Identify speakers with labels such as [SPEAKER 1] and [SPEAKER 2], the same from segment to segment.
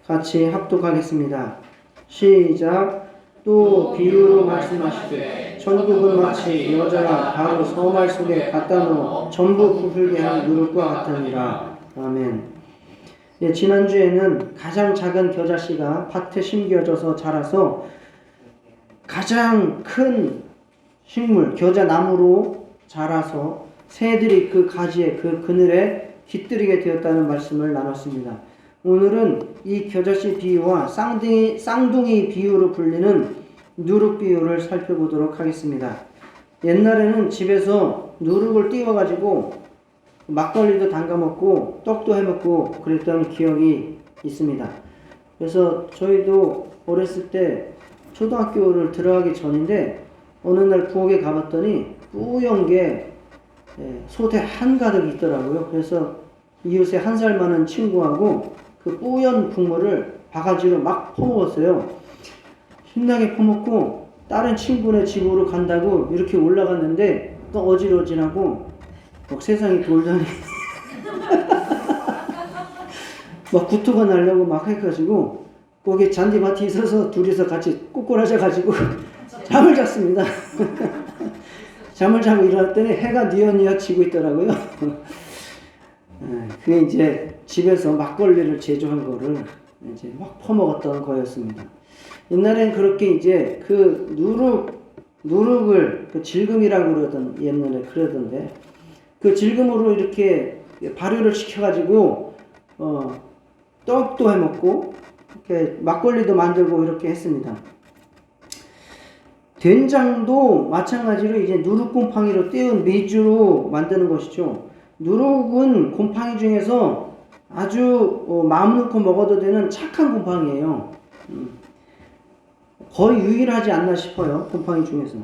[SPEAKER 1] 같이 합독하겠습니다. 시작. 또 비유로 말씀하시되 천국은 마치 여자가 가루 서말 속에 갖다 놓아 전부 부풀게 한 누룩과 같으니라. 아멘. 예, 지난주에는 가장 작은 겨자씨가 밭에 심겨져서 자라서 가장 큰 식물 겨자나무로 자라서 새들이 그 가지에 그 그늘에 깃들이게 되었다는 말씀을 나눴습니다. 오늘은 이 겨자씨 비유와 쌍둥이 비유로 불리는 누룩 비유를 살펴보도록 하겠습니다. 옛날에는 집에서 누룩을 띄워가지고 막걸리도 담가 먹고 떡도 해 먹고 그랬던 기억이 있습니다. 그래서 저희도 어렸을 때 초등학교를 들어가기 전인데 어느 날 부엌에 가봤더니 뿌연 게 솥에 한가득 있더라고요. 그래서 이웃에 1살 많은 친구하고 그 뿌연 국물을 바가지로 막 퍼먹었어요. 신나게 퍼먹고 다른 친구네 집으로 간다고 이렇게 올라갔는데 또 어질어질하고 막 세상이 돌더니 막 구토가 나려고 막 해가지고 거기 잔디밭이 있어서 둘이서 같이 ቁ꾸라져가지고 잠을 잤습니다. 잠을 자고 일어났더니 해가 뉘엿뉘엿 지고 있더라고요. 그게 이제 집에서 막걸리를 제조한 거를 이제 막 퍼먹었던 거였습니다. 옛날엔 그렇게 이제 그 누룩을 그 질금이라고 그러던 옛날에 그러던데 그 질금으로 이렇게 발효를 시켜가지고 떡도 해먹고 이렇게 막걸리도 만들고 이렇게 했습니다. 된장도 마찬가지로 이제 누룩 곰팡이로 띄운 메주로 만드는 것이죠. 누룩은 곰팡이 중에서 아주 마음 놓고 먹어도 되는 착한 곰팡이에요. 거의 유일하지 않나 싶어요. 곰팡이 중에서.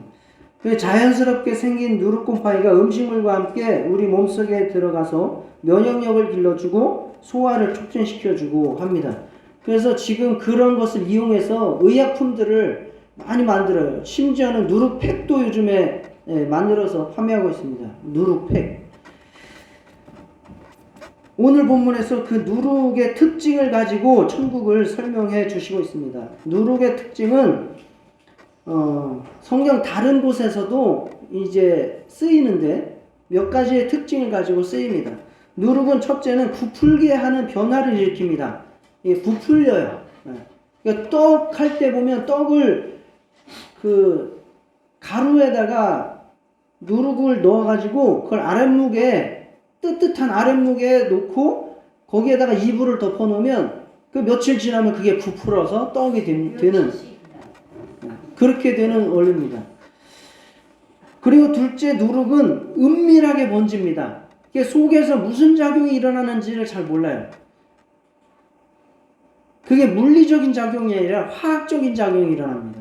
[SPEAKER 1] 자연스럽게 생긴 누룩 곰팡이가 음식물과 함께 우리 몸속에 들어가서 면역력을 길러주고 소화를 촉진시켜주고 합니다. 그래서 지금 그런 것을 이용해서 의약품들을 많이 만들어요. 심지어는 누룩팩도 요즘에 만들어서 판매하고 있습니다. 누룩팩. 오늘 본문에서 그 누룩의 특징을 가지고 천국을 설명해 주시고 있습니다. 누룩의 특징은 성경 다른 곳에서도 이제 쓰이는데 몇 가지의 특징을 가지고 쓰입니다. 누룩은 첫째는 부풀게 하는 변화를 일으킵니다. 이게 부풀려요. 그러니까 떡 할 때 보면 떡을 그 가루에다가 누룩을 넣어가지고 그걸 아랫목에 뜨뜻한 아랫목에 놓고 거기에다가 이불을 덮어 놓으면 그 며칠 지나면 그게 부풀어서 떡이 되는 그렇게 되는 원리입니다. 그리고 둘째, 누룩은 은밀하게 번집니다. 이게 속에서 무슨 작용이 일어나는지를 잘 몰라요. 그게 물리적인 작용이 아니라 화학적인 작용이 일어납니다.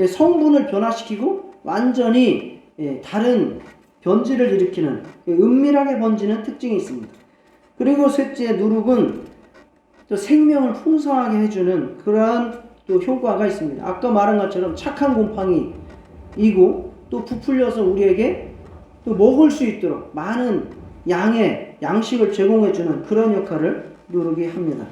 [SPEAKER 1] 성분을 변화시키고 완전히 다른 변질을 일으키는 은밀하게 번지는 특징이 있습니다. 그리고 셋째, 누룩은 또 생명을 풍성하게 해주는 그러한 또 효과가 있습니다. 아까 말한 것처럼 착한 곰팡이이고 또 부풀려서 우리에게 또 먹을 수 있도록 많은 양의 양식을 제공해주는 그런 역할을 누룩이 합니다.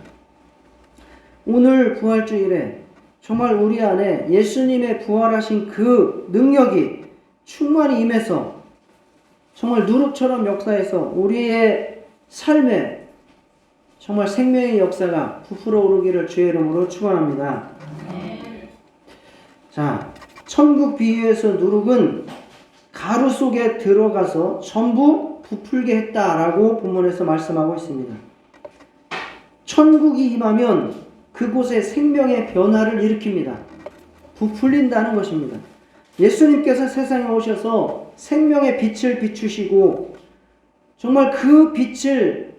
[SPEAKER 1] 오늘 부활주일에 정말 우리 안에 예수님의 부활하신 그 능력이 충만히 임해서 정말 누룩처럼 역사해서 우리의 삶에 정말 생명의 역사가 부풀어 오르기를 주의 이름으로 축원합니다. 자, 천국 비유에서 누룩은 가루 속에 들어가서 전부 부풀게 했다라고 본문에서 말씀하고 있습니다. 천국이 임하면 그곳에 생명의 변화를 일으킵니다. 부풀린다는 것입니다. 예수님께서 세상에 오셔서 생명의 빛을 비추시고 정말 그 빛을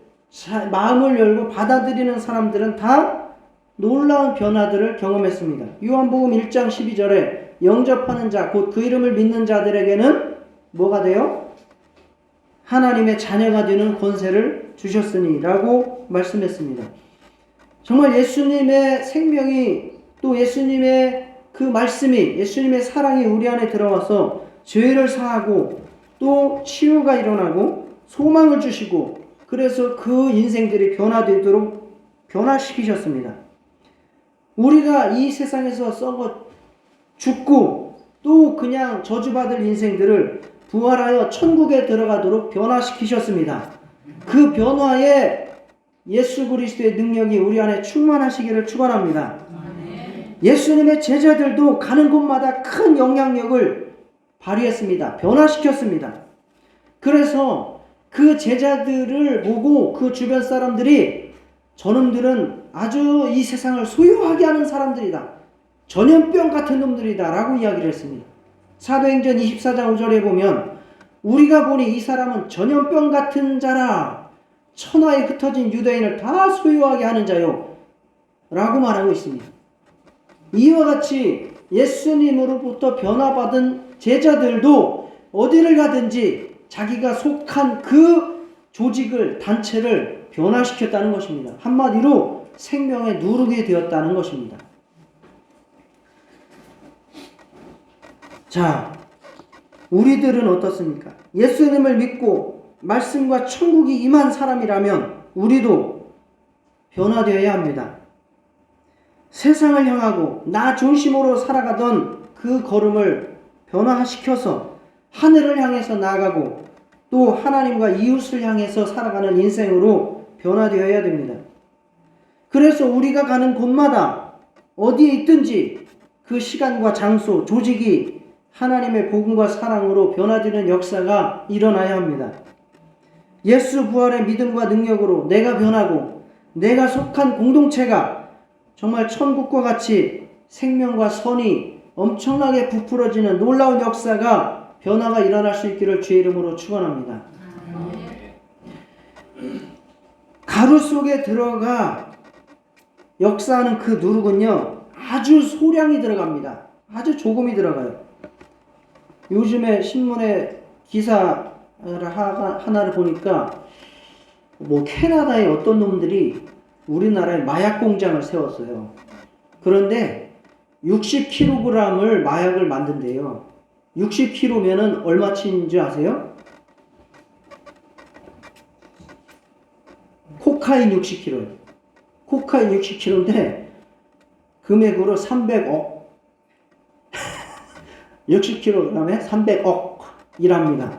[SPEAKER 1] 마음을 열고 받아들이는 사람들은 다 놀라운 변화들을 경험했습니다. 요한복음 1장 12절에 영접하는 자, 곧 그 이름을 믿는 자들에게는 뭐가 돼요? 하나님의 자녀가 되는 권세를 주셨으니 라고 말씀했습니다. 정말 예수님의 생명이 또 예수님의 그 말씀이 예수님의 사랑이 우리 안에 들어와서 죄를 사하고 또 치유가 일어나고 소망을 주시고 그래서 그 인생들이 변화시키셨습니다. 우리가 이 세상에서 썩어 죽고 또 그냥 저주받을 인생들을 부활하여 천국에 들어가도록 변화시키셨습니다. 그 변화에 예수 그리스도의 능력이 우리 안에 충만하시기를 축원합니다. 예수님의 제자들도 가는 곳마다 큰 영향력을 발휘했습니다. 변화시켰습니다. 그래서 그 제자들을 보고 그 주변 사람들이 저놈들은 아주 이 세상을 소유하게 하는 사람들이다. 전염병 같은 놈들이다 라고 이야기를 했습니다. 사도행전 24장 5절에 보면 우리가 보니 이 사람은 전염병 같은 자라, 천하에 흩어진 유대인을 다 소유하게 하는 자요 라고 말하고 있습니다. 이와 같이 예수님으로부터 변화받은 제자들도 어디를 가든지 자기가 속한 그 조직을, 단체를 변화시켰다는 것입니다. 한마디로 생명의 누룩이 되었다는 것입니다. 자, 우리들은 어떻습니까? 예수님을 믿고 말씀과 천국이 임한 사람이라면 우리도 변화되어야 합니다. 세상을 향하고 나 중심으로 살아가던 그 걸음을 변화시켜서 하늘을 향해서 나아가고 또 하나님과 이웃을 향해서 살아가는 인생으로 변화되어야 됩니다. 그래서 우리가 가는 곳마다 어디에 있든지 그 시간과 장소, 조직이 하나님의 복음과 사랑으로 변화되는 역사가 일어나야 합니다. 예수 부활의 믿음과 능력으로 내가 변하고 내가 속한 공동체가 정말 천국과 같이 생명과 선이 엄청나게 부풀어지는 놀라운 역사가 변화가 일어날 수 있기를 주의 이름으로 축원합니다. 가루 속에 들어가 역사하는 그 누룩은요 아주 소량이 들어갑니다. 아주 조금이 들어가요. 요즘에 신문에 기사 하나를 보니까 캐나다의 어떤 놈들이 우리나라에 마약 공장을 세웠어요. 그런데 60kg을 마약을 만든대요. 60kg면은 얼마치인 줄 아세요? 코카인 60kg예요. 코카인 60kg인데 금액으로 300억. 60kg에 300억이랍니다.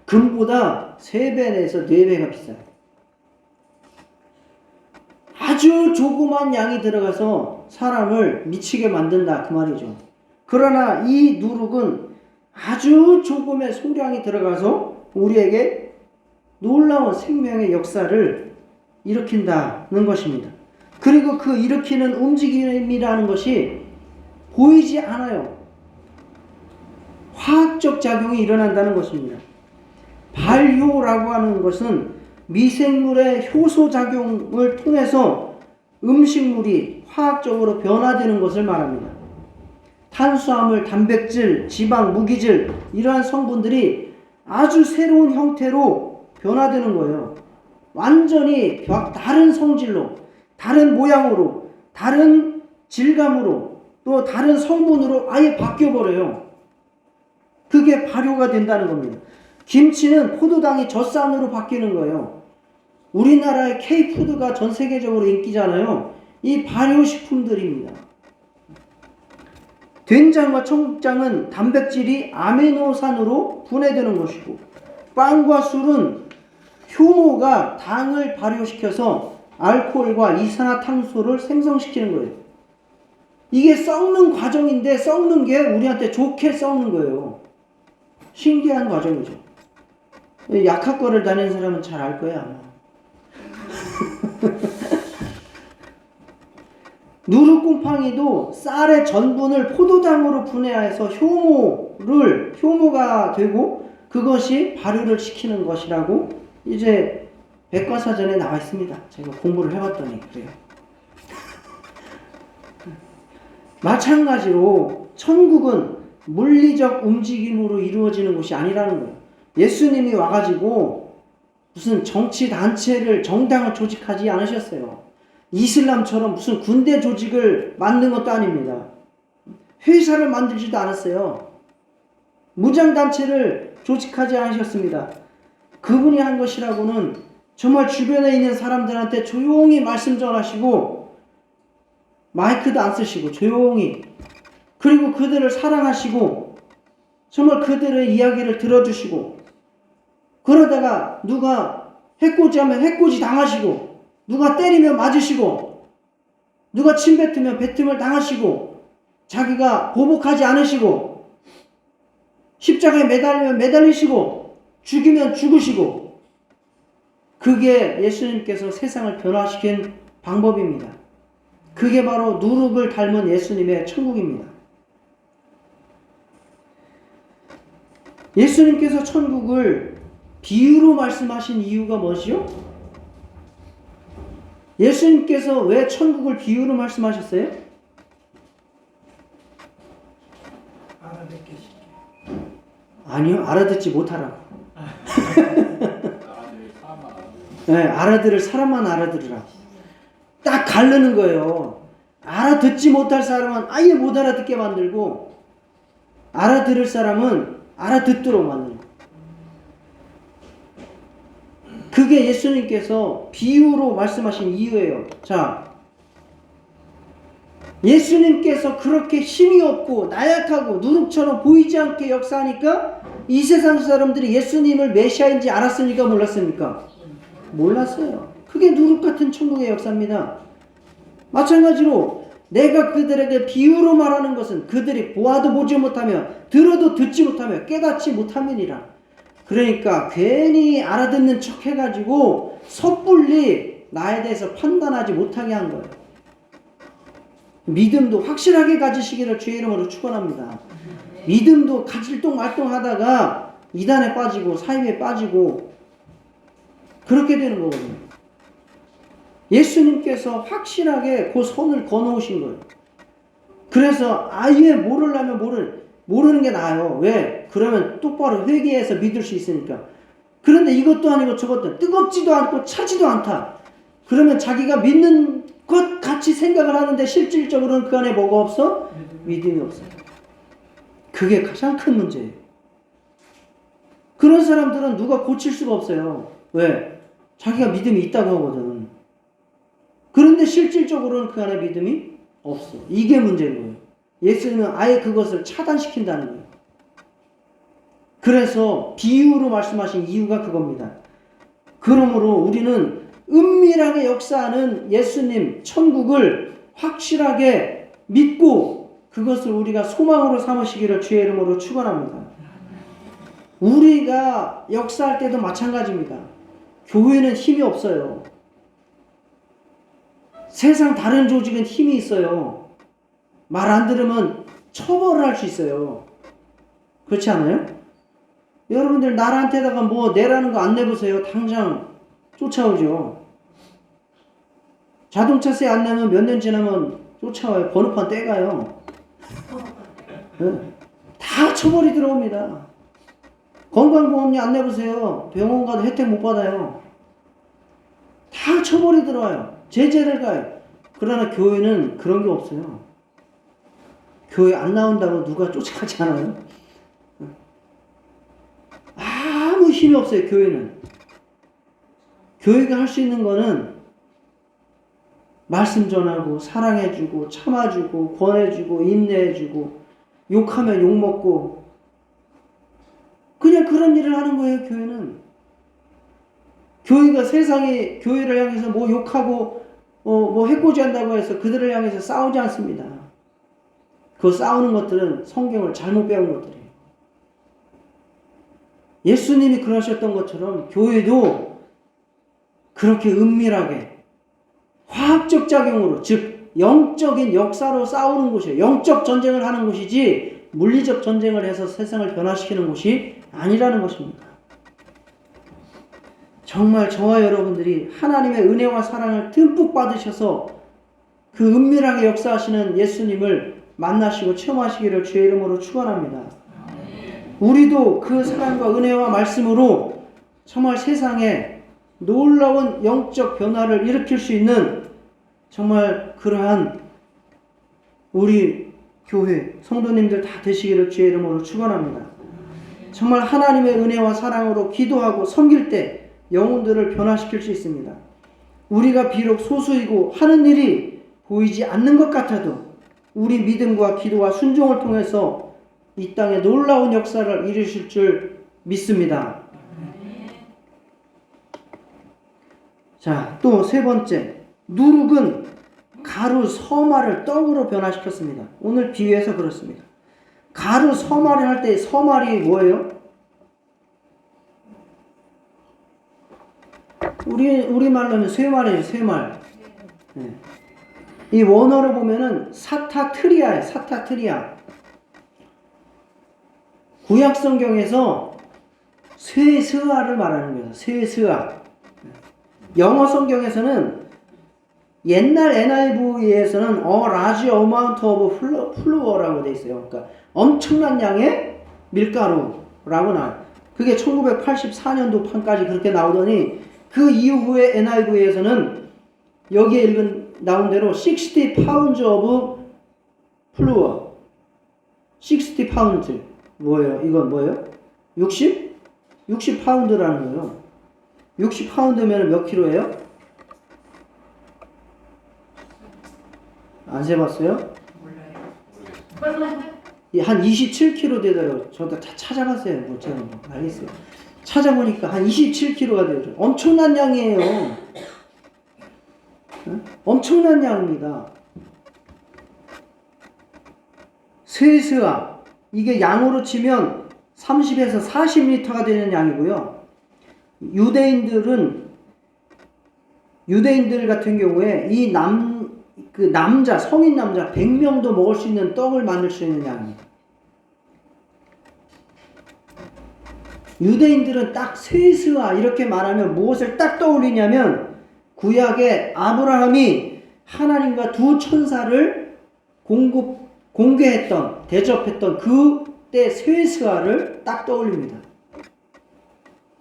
[SPEAKER 1] 금보다 3배에서 4배가 비싸요. 아주 조그만 양이 들어가서 사람을 미치게 만든다 그 말이죠. 그러나 이 누룩은 아주 조금의 소량이 들어가서 우리에게 놀라운 생명의 역사를 일으킨다는 것입니다. 그리고 그 일으키는 움직임이라는 것이 보이지 않아요. 화학적 작용이 일어난다는 것입니다. 발효라고 하는 것은 미생물의 효소 작용을 통해서 음식물이 화학적으로 변화되는 것을 말합니다. 탄수화물, 단백질, 지방, 무기질 이러한 성분들이 아주 새로운 형태로 변화되는 거예요. 완전히 다른 성질로, 다른 모양으로, 다른 질감으로, 또 다른 성분으로 아예 바뀌어버려요. 그게 발효가 된다는 겁니다. 김치는 포도당이 젖산으로 바뀌는 거예요. 우리나라의 K푸드가 전 세계적으로 인기잖아요. 이 발효식품들입니다. 된장과 청국장은 단백질이 아미노산으로 분해되는 것이고, 빵과 술은 효모가 당을 발효시켜서 알코올과 이산화탄소를 생성시키는 거예요. 이게 썩는 과정인데 썩는 게 우리한테 좋게 썩는 거예요. 신기한 과정이죠. 약학과를 다니는 사람은 잘 알 거야 아마. 누룩곰팡이도 쌀의 전분을 포도당으로 분해해서 효모가 되고 그것이 발효를 시키는 것이라고 이제 백과사전에 나와 있습니다. 제가 공부를 해봤더니 그래요. 마찬가지로 천국은 물리적 움직임으로 이루어지는 것이 아니라는 거예요. 예수님이 와가지고 무슨 정치단체를, 정당을 조직하지 않으셨어요. 이슬람처럼 무슨 군대 조직을 만든 것도 아닙니다. 회사를 만들지도 않았어요. 무장단체를 조직하지 않으셨습니다. 그분이 한 것이라고는 정말 주변에 있는 사람들한테 조용히 말씀 전하시고 마이크도 안 쓰시고 조용히, 그리고 그들을 사랑하시고 정말 그들의 이야기를 들어주시고, 그러다가 누가 해코지하면 해코지 당하시고, 누가 때리면 맞으시고, 누가 침 뱉으면 뱉음을 당하시고, 자기가 보복하지 않으시고, 십자가에 매달리면 매달리시고, 죽이면 죽으시고, 그게 예수님께서 세상을 변화시킨 방법입니다. 그게 바로 누룩을 닮은 예수님의 천국입니다. 예수님께서 천국을 비유로 말씀하신 이유가 뭐지요? 예수님께서 왜 천국을 비유로 말씀하셨어요?
[SPEAKER 2] 알아듣기 쉽게.
[SPEAKER 1] 아니요, 알아듣지 못하라고. 네, 알아들을 사람만 알아들으라고. 딱 가르는 거예요. 알아듣지 못할 사람은 아예 못 알아듣게 만들고, 알아들을 사람은 알아듣도록 만드는 거예요. 그게 예수님께서 비유로 말씀하신 이유예요. 자, 예수님께서 그렇게 힘이 없고 나약하고 누룩처럼 보이지 않게 역사하니까 이 세상 사람들이 예수님을 메시아인지 알았습니까? 몰랐습니까? 몰랐어요. 그게 누룩 같은 천국의 역사입니다. 마찬가지로 내가 그들에게 비유로 말하는 것은 그들이 보아도 보지 못하며 들어도 듣지 못하며 깨닫지 못함이니라. 그러니까 괜히 알아듣는 척 해가지고 섣불리 나에 대해서 판단하지 못하게 한 거예요. 믿음도 확실하게 가지시기를 주의 이름으로 축원합니다. 믿음도 가질똥말똥하다가 이단에 빠지고 사입에 빠지고 그렇게 되는 거거든요. 예수님께서 확실하게 그 선을 거놓으신 거예요. 그래서 아예 모르려면 모르는 게 나아요. 왜? 그러면 똑바로 회개해서 믿을 수 있으니까. 그런데 이것도 아니고 저것도 뜨겁지도 않고 차지도 않다. 그러면 자기가 믿는 것 같이 생각을 하는데 실질적으로는 그 안에 뭐가 없어? 믿음이 없어요. 그게 가장 큰 문제예요. 그런 사람들은 누가 고칠 수가 없어요. 왜? 자기가 믿음이 있다고 하거든. 그런데 실질적으로는 그 안에 믿음이 없어. 이게 문제인 거예요. 예수님은 아예 그것을 차단시킨다는 거예요. 그래서 비유로 말씀하신 이유가 그겁니다. 그러므로 우리는 은밀하게 역사하는 예수님 천국을 확실하게 믿고 그것을 우리가 소망으로 삼으시기를 주의 이름으로 축원합니다. 우리가 역사할 때도 마찬가지입니다. 교회는 힘이 없어요. 세상 다른 조직은 힘이 있어요. 말 안 들으면 처벌을 할 수 있어요. 그렇지 않아요? 여러분들 나라한테다가 뭐 내라는 거 안 내보세요. 당장 쫓아오죠. 자동차세 안 내면 몇 년 지나면 쫓아와요. 번호판 떼가요. 네. 다 처벌이 들어옵니다. 건강보험료 안 내보세요. 병원 가도 혜택 못 받아요. 다 처벌이 들어와요. 제재를 가요. 그러나 교회는 그런 게 없어요. 교회 안 나온다고 누가 쫓아가지 않아요. 아무 힘이 없어요. 교회는. 교회가 할 수 있는 거는 말씀 전하고 사랑해주고 참아주고 권해주고 인내해주고 욕하면 욕먹고 그냥 그런 일을 하는 거예요. 교회는. 교회가 세상이 교회를 향해서 뭐 욕하고 뭐 해코지한다고 해서 그들을 향해서 싸우지 않습니다. 그 싸우는 것들은 성경을 잘못 배운 것들이에요. 예수님이 그러셨던 것처럼 교회도 그렇게 은밀하게 화학적 작용으로, 즉 영적인 역사로 싸우는 곳이에요. 영적 전쟁을 하는 곳이지 물리적 전쟁을 해서 세상을 변화시키는 곳이 아니라는 것입니다. 정말 저와 여러분들이 하나님의 은혜와 사랑을 듬뿍 받으셔서 그 은밀하게 역사하시는 예수님을 만나시고 체험하시기를 주의 이름으로 축원합니다. 우리도 그 사랑과 은혜와 말씀으로 정말 세상에 놀라운 영적 변화를 일으킬 수 있는 정말 그러한 우리 교회 성도님들 다 되시기를 주의 이름으로 축원합니다. 정말 하나님의 은혜와 사랑으로 기도하고 섬길 때 영혼들을 변화시킬 수 있습니다. 우리가 비록 소수이고 하는 일이 보이지 않는 것 같아도 우리 믿음과 기도와 순종을 통해서 이 땅에 놀라운 역사를 이루실 줄 믿습니다. 자, 또 세 번째, 누룩은 가루 서말을 떡으로 변화시켰습니다. 오늘 비유해서 그렇습니다. 가루 서말을 할 때 서말이 뭐예요? 우리말로는 쇠말이에요. 쇠말. 네. 이 원어로 보면은 사타트리아예요. 사타트리아. 구약 성경에서 쇠스아를 말하는 거예요. 쇠스아. 영어 성경에서는 옛날 NIV에서는 a large amount of flour라고 돼 있어요. 그러니까 엄청난 양의 밀가루라고 나와요. 그게 1984년도 판까지 그렇게 나오더니 그 이후에 NIV에서는 여기에 나온 대로 60 pounds of flour. 60 pounds. 뭐예요? 이건 뭐예요? 60? 60 파운드라는 거예요. 60 파운드면 몇 킬로예요? 안 세봤어요? 한 27kg 되더라고요. 저도 다 찾아봤어요. 뭐 제가 뭐 알겠어요. 찾아보니까 한 27kg가 되더라고요. 엄청난 양이에요. 엄청난 양입니다. 쇠스아. 이게 양으로 치면 30에서 40리터가 되는 양이고요. 유대인들 같은 경우에 이 남자, 성인 남자 100명도 먹을 수 있는 떡을 만들 수 있는 양입니다. 유대인들은 딱 쇠스아 이렇게 말하면 무엇을 딱 떠올리냐면 구약에 아브라함이 하나님과 두 천사를 공개했던, 대접했던 그때 쇠스아를 딱 떠올립니다.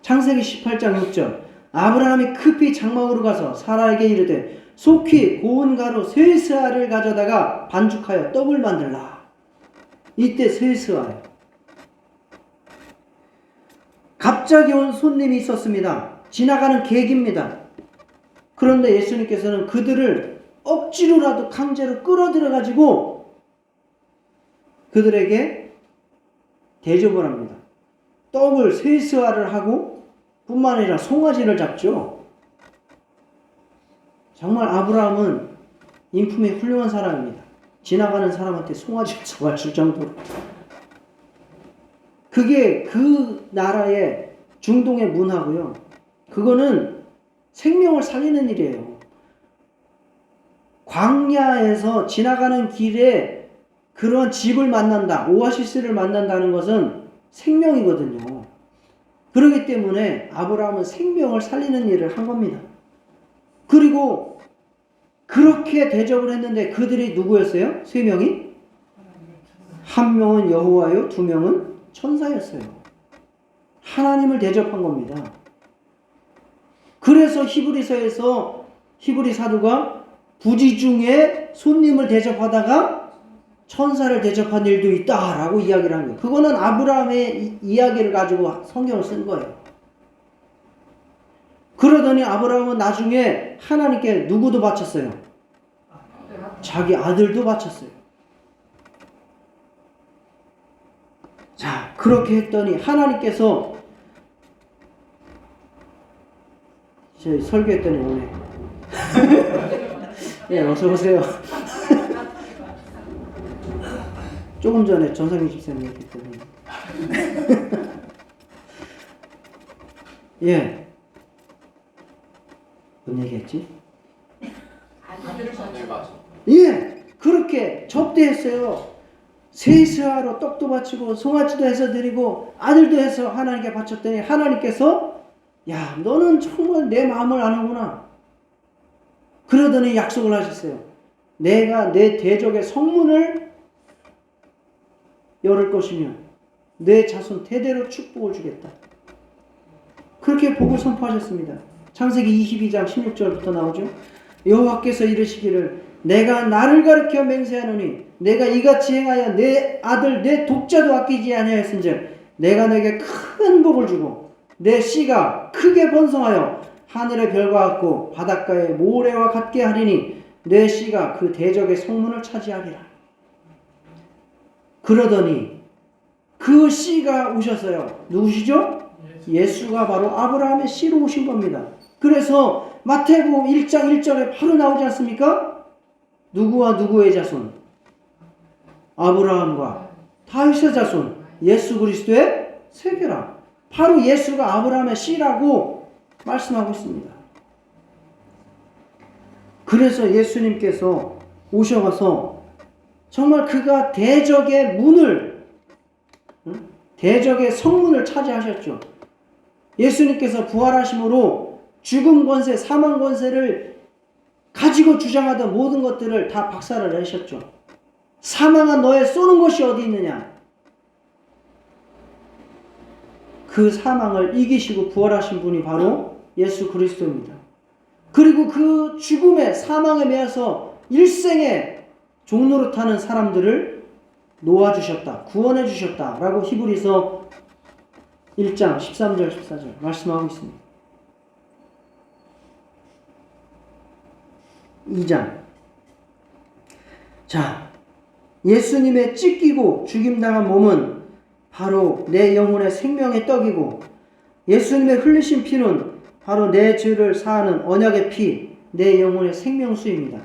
[SPEAKER 1] 창세기 18장 6절 아브라함이 급히 장막으로 가서 사라에게 이르되 속히 고운 가루 쇠스아를 가져다가 반죽하여 떡을 만들라. 이때 쇠스아예요. 갑자기 온 손님이 있었습니다. 지나가는 객입니다. 그런데 예수님께서는 그들을 억지로라도 강제로 끌어들여 가지고 그들에게 대접을 합니다. 떡을 쇠스아를 하고 뿐만 아니라 송아지를 잡죠. 정말 아브라함은 인품이 훌륭한 사람입니다. 지나가는 사람한테 송아지를 잡아줄 정도로. 그게 그 나라의 중동의 문화고요. 그거는 생명을 살리는 일이에요. 광야에서 지나가는 길에 그런 집을 만난다, 오아시스를 만난다는 것은 생명이거든요. 그렇기 때문에 아브라함은 생명을 살리는 일을 한 겁니다. 그리고 그렇게 대접을 했는데 그들이 누구였어요? 세 명이? 한 명은 여호와요, 두 명은 천사였어요. 하나님을 대접한 겁니다. 그래서 히브리서에서 히브리 사도가 부지 중에 손님을 대접하다가 천사를 대접한 일도 있다라고 이야기를 한 거예요. 그거는 아브라함의 이야기를 가지고 성경을 쓴 거예요. 그러더니 아브라함은 나중에 하나님께 누구도 바쳤어요? 자기 아들도 바쳤어요. 자, 그렇게 했더니 하나님께서 저희 설교했더니 오네. 예, 어서 오세요. 조금 전에 전성기 집사님 얘기했더니 예, 뭔 얘기했지? 예, 그렇게 접대했어요. 쇠스아로 떡도 바치고 송아지도 해서 드리고 아들도 해서 하나님께 바쳤더니 하나님께서 야, 너는 정말 내 마음을 아는구나. 그러더니 약속을 하셨어요. 내가 내 대적의 성문을 열을 것이며 내 자손 대대로 축복을 주겠다. 그렇게 복을 선포하셨습니다. 창세기 22장 16절부터 나오죠. 여호와께서 이르시기를 내가 나를 가리켜 맹세하노니 내가 이같이 행하여 내 아들 내 독자도 아끼지 아니하였은즉 내가 내게 큰 복을 주고 내 씨가 크게 번성하여 하늘의 별과 같고 바닷가의 모래와 같게 하리니 내 씨가 그 대적의 성문을 차지하리라. 그러더니 그 씨가 오셨어요. 누구시죠? 예수가 바로 아브라함의 씨로 오신 겁니다. 그래서 마태복음 1장 1절에 바로 나오지 않습니까? 누구와 누구의 자손? 아브라함과 다윗의 자손, 예수 그리스도의 세계라. 바로 예수가 아브라함의 씨라고 말씀하고 있습니다. 그래서 예수님께서 오셔가서 정말 그가 대적의 문을, 대적의 성문을 차지하셨죠. 예수님께서 부활하심으로 죽음 권세, 사망 권세를 가지고 주장하던 모든 것들을 다 박살을 내셨죠. 사망한 너의 쏘는 것이 어디 있느냐? 그 사망을 이기시고 부활하신 분이 바로 예수 그리스도입니다. 그리고 그 죽음의 사망에 매여서 일생의 종노릇하는 사람들을 놓아주셨다, 구원해 주셨다 라고 히브리서 1장 13절 14절 말씀하고 있습니다. 2장. 자, 예수님의 찢기고 죽임당한 몸은 바로 내 영혼의 생명의 떡이고 예수님의 흘리신 피는 바로 내 죄를 사하는 언약의 피, 내 영혼의 생명수입니다.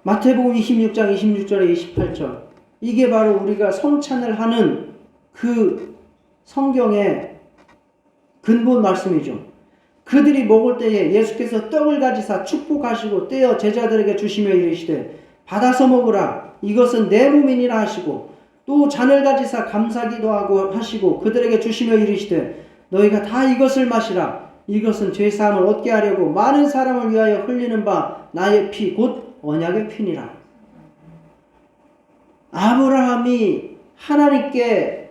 [SPEAKER 1] 마태복음 26장 26절에 28절. 이게 바로 우리가 성찬을 하는 그 성경의 근본 말씀이죠. 그들이 먹을 때에 예수께서 떡을 가지사 축복하시고 떼어 제자들에게 주시며 이르시되 받아서 먹으라 이것은 내 몸이니라 하시고 또 잔을 가지사 감사기도 하고 하시고 그들에게 주시며 이르시되 너희가 다 이것을 마시라 이것은 죄사함을 얻게 하려고 많은 사람을 위하여 흘리는 바 나의 피 곧 언약의 피니라. 아브라함이 하나님께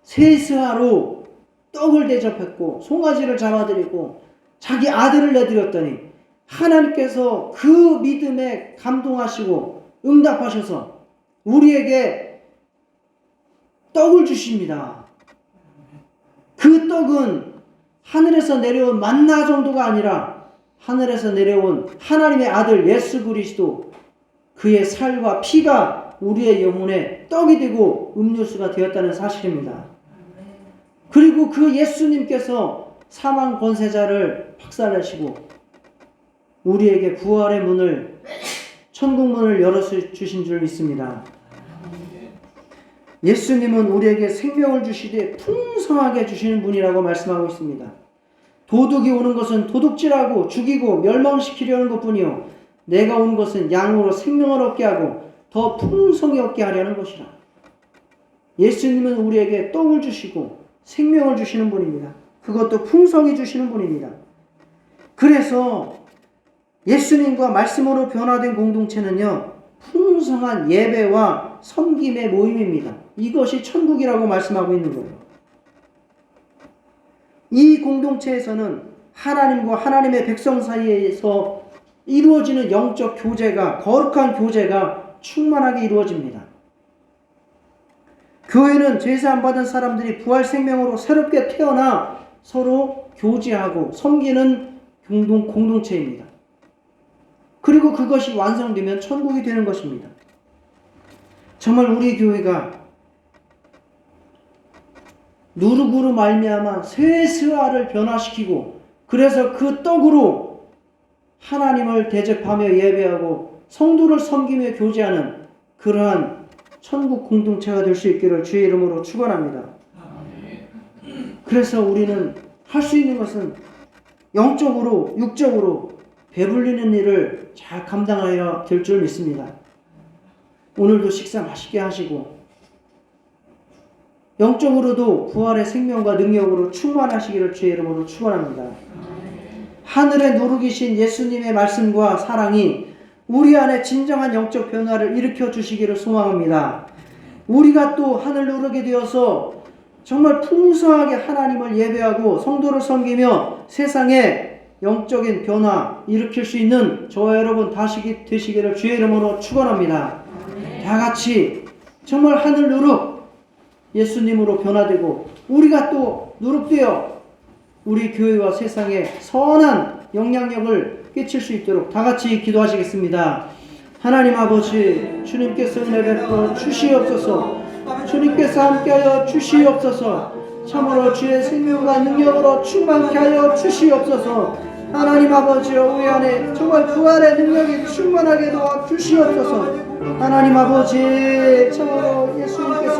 [SPEAKER 1] 세스하로 떡을 대접했고 송아지를 잡아드리고 자기 아들을 내드렸더니 하나님께서 그 믿음에 감동하시고 응답하셔서 우리에게 떡을 주십니다. 그 떡은 하늘에서 내려온 만나 정도가 아니라 하늘에서 내려온 하나님의 아들 예수 그리스도 그의 살과 피가 우리의 영혼에 떡이 되고 음료수가 되었다는 사실입니다. 그리고 그 예수님께서 사망 권세자를 박살내시고 우리에게 부활의 문을 천국 문을 열어주신 줄 믿습니다. 예수님은 우리에게 생명을 주시되 풍성하게 주시는 분이라고 말씀하고 있습니다. 도둑이 오는 것은 도둑질하고 죽이고 멸망시키려는 것뿐이요 내가 온 것은 양으로 생명을 얻게 하고 더 풍성히 얻게 하려는 것이라. 예수님은 우리에게 떡을 주시고 생명을 주시는 분입니다. 그것도 풍성히 주시는 분입니다. 그래서 예수님과 말씀으로 변화된 공동체는요 풍성한 예배와 섬김의 모임입니다. 이것이 천국이라고 말씀하고 있는 거예요. 이 공동체에서는 하나님과 하나님의 백성 사이에서 이루어지는 영적 교제가 거룩한 교제가 충만하게 이루어집니다. 교회는 제사함 받은 사람들이 부활 생명으로 새롭게 태어나 서로 교제하고 섬기는 공동체입니다. 그리고 그것이 완성되면 천국이 되는 것입니다. 정말 우리 교회가 누룩으로 말미암아 세스아를 변화시키고 그래서 그 떡으로 하나님을 대접하며 예배하고 성도를 섬기며 교제하는 그러한 천국 공동체가 될 수 있기를 주의 이름으로 축원합니다. 그래서 우리는 할 수 있는 것은 영적으로 육적으로 배불리는 일을 잘 감당하여야 될 줄 믿습니다. 오늘도 식사 맛있게 하시고 영적으로도 부활의 생명과 능력으로 충만하시기를 주의 이름으로 축원합니다. 하늘의 누룩이신 예수님의 말씀과 사랑이 우리 안에 진정한 영적 변화를 일으켜 주시기를 소망합니다. 우리가 또 하늘 누르게 되어서 정말 풍성하게 하나님을 예배하고 성도를 섬기며 세상에 영적인 변화 일으킬 수 있는 저와 여러분 다시 되시기를 주의 이름으로 축원합니다. 다 같이 정말 하늘 누룩 예수님으로 변화되고 우리가 또 누룩되어 우리 교회와 세상에 선한 영향력을 끼칠 수 있도록 다 같이 기도하시겠습니다. 하나님 아버지, 주님께서 은혜 베풀어 주시옵소서. 주님께서 함께하여 주시옵소서. 참으로 주의 생명과 능력으로 충만케 하여 주시옵소서. 하나님 아버지여, 우리 안에 정말 부활의 능력이 충만하게 도와 주시옵소서. 하나님 아버지, 참으로 예수님께서